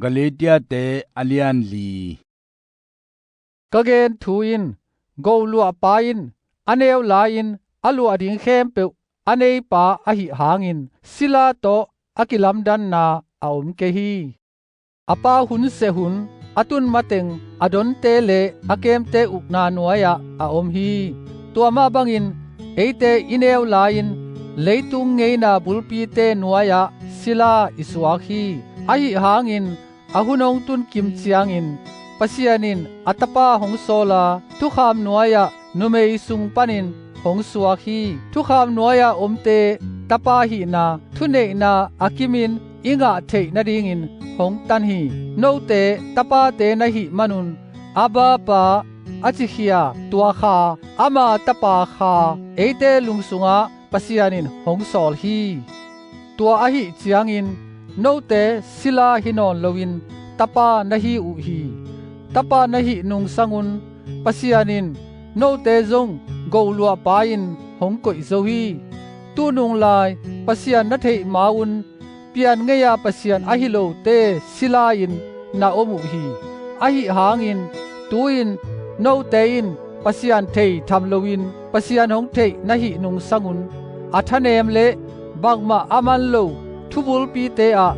กะเลเตียเตอเลียนลีกะเกนทูอินโกลัวปาอินอเนวลาอินอลัวดิงเข้มเปอเนปาอหิหางอินศิลาโตอกิลัมดันนาอาอุมเกฮีอปาหุนเซหุนอตุนมาเต็งอดอนเตเลอเกมเตอุกนานัวยาอาอมฮีตัวมาบังอินเอเตอิเนวลาอินเลตุงเงนาบุลปีเตนัวยาศิลาอิสวาคีอหิหางอินอหุนงตุนกิมเจียงอินปะเสียนินอัตปาหงโซลาทุขามนัวยานุเมยสุงปันินหงสวาคีทุขามนัวยาอมเตตปาหินาทุเนนาอากิมินอิงะเทนดิงินหงตันหีโนเตตปาเตนะหิมนุนอาบาปาอจิขิยาตัวคาอามาตปาคาเอเตลุงสุงะปะเสียนินหงสอลฮีตัวอหิเจียงอินโนเตศิลาหินอนลวินตปานะหิอุฮีตปานะหินุงสังุนปะเสียนินโนเตจงโกลัวปาอินหงกอยโซฮีตูนุงลายปะเสียนนะเทมาอุนเปียนเงยาปะเสียนอหิโลเตศิลาอินนาอมุฮีอหิหางอินตูอินโนเตอินปะเสียนเททำโลวินปะเสียนหงเทนะหินุงสังุนอัทเนมเลบังมาอามันโลทุบุลปีเตอะ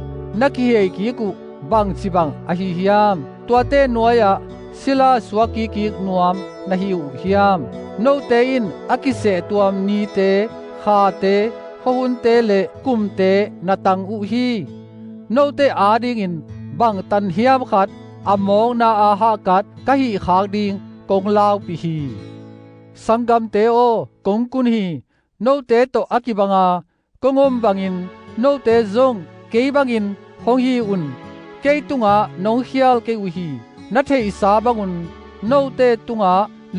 นักเฮกีกุบังจิบังอหิฮิยามตัวเตนัวยาศิลาสวากีกีนวมนะหิอุฮิยามโนเตอินอากิเสตัวมนีเตคาเตฮุนเตเลกุมเตนาตังอุฮีโนเตอาดิงอินบังตันฮิยามขัดอมองนาอาหากัดกะหิขากดิงกงลาวปิฮีสังกัมเตโอกงกุนฮีโนเตโตอากิบังากงอมบังอินโนเตซงเกยบังอินหงฮีอุนเกยตุงานงเฮียลเกยอุฮีนัทเทอิสาบังอุนโนเตตุง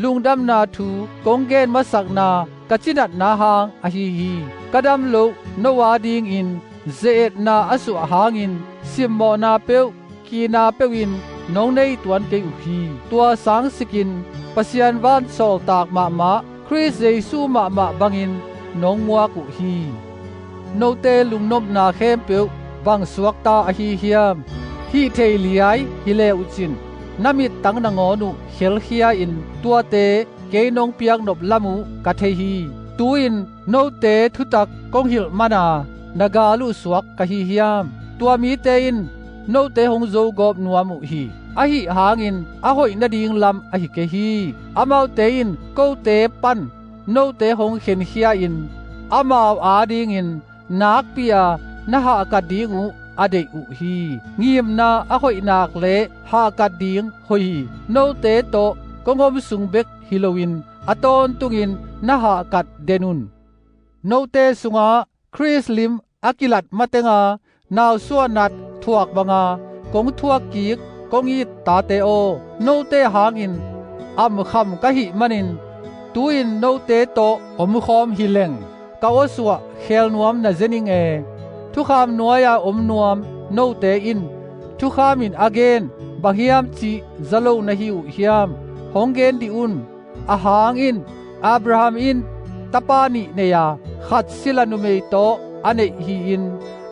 ลุงดำนาทูกงเกนมาสักนากะจินัดนาหางอหิฮีกะดำโลโนวาดิงอินเซเอตนาอสุหางอินซิมโมนาเปวกีนาเปวินนงในตวนเกยอุฮีตัวสังสกินปะเสียนวานโซลตากมาคริสเยซูมาบังอินนงมัวกุฮีโนเตลุงนบนาเข้มเปวบังสวกตาอหิฮิยามฮีเทลีไอฮิเลอุจินนามิตังนางอนุเฮลเฮียอินตัวเตเกนงเปียงนบลามูกะเทฮีตูอินโนเตทุตักกงฮิลมานานากาลุสวกกะฮีฮิยามตัวมีเตอินโนเตหงโซกอบนัวมุฮีอหิหางอินอหอยนาดิงลำอหิเกฮีอามาวเตอินโกเตปันโนเตหงเข็นเฮียอินอามาวอาดิงอินนักเปียนะหากะดิงอุอเดอุฮีงีมนาอหอยนักเลหากะดิงหอยโนเตโตกงอมสุงเบกฮิโลวินอตอนตุงินนะหากัดเดนุนโนเตสุงาคริสลิมอากิลัดมาเตงานาวสวนัดทวกบังกงทวกกีกกงอีตาเตโอโนเตหางอินอัมคำกะหิมันินตูอินโนเตโตอมคอมฮิเลงกะโอสวะเขลนวมนะเจนิงเอทุคามนัวยาอมนวมโนเตอินทุคามินอเกนบะฮิยามจิซะโลนะฮิอุฮิยามหงเกนดิอุนอาหางอินอับราฮัมอินตปานิเนียขัดศิลานุเมโตอเนฮีอิน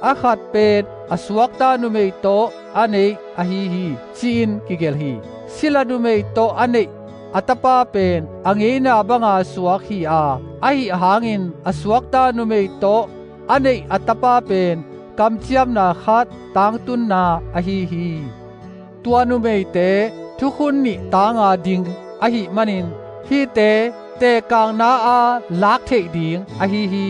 อาขัดเป็นอสวักตานุเมโตอเนอฮีฮีจีนกิเกลฮีศิลานุเมโตอเนอัตปาเป็นอังเอนาบังอาสวักฮีอาอหิหางอินอสวักตานุเมโตอเนอัตปาเป็นกำเจียมนาขัดตังตุนนาอฮีฮีตัวนุเมเตทุกคนนี่ตางาดิงอหิมันินฮีเตกางนาอาลักเทดิงอหิฮี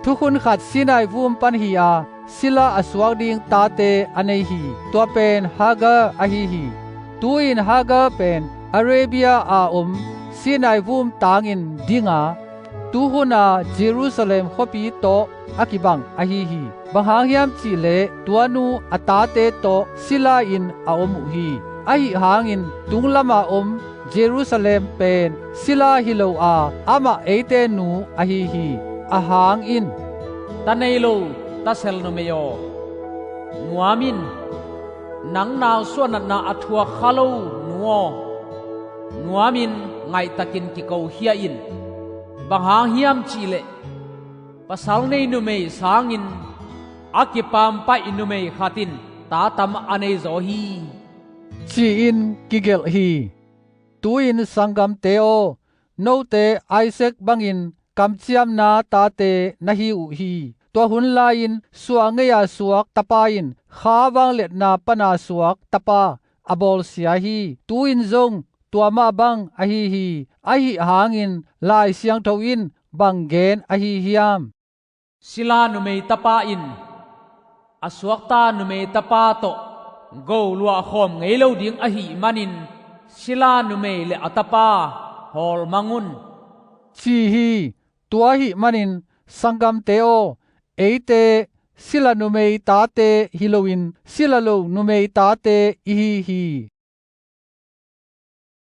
ทุกคนขัดสินายวุมปันฮีอาศิลาอสวกดิงตาเตอเนฮีตัวเป็นฮากาอหิฮีตูอินฮากาเป็นอาราเบียอาสินายวุมตางอินดิงาตูหุนาเยรูซาเล็มฮอปีโตอากิบังอหิฮีบังหางยามจิเลตัวนูอตาเตโตศิลาอินอาอมุฮีอหิหางอินตุงลามาเยรูซาเล็มเป็นศิลาฮิโลอามาเอเตนูอหิฮีอาหางอินตะเนโลตะเซลโนเมโยนัวมินนังนาวส่วนนาอัทัวคาโลนัวมินไงตะกินกิโกเฮียอินบังหางเฮียมจีเลปะสัลเนนุเมสางอินอากิปามไปอินุเมขาติน ta tam anei zo hi chi in kigel hi tuin sangam teo no te Isaac bangin kamchiam na ta te na hi u hi to hun la in suangeya suak tapa in khawang let na pana suak tapa abol sia hi tuin zong tuama bang a hi hangin lai siang tho in banggen a hi hiam sila nu mei tapa in asuak ta nu mei tapa to go lua khom ngei lo ding a hi manin sila nu mei le atapa hol mangun chi hi tua hi manin sangam teo eite sila numei ta te hiloin sila lo numei ta te hi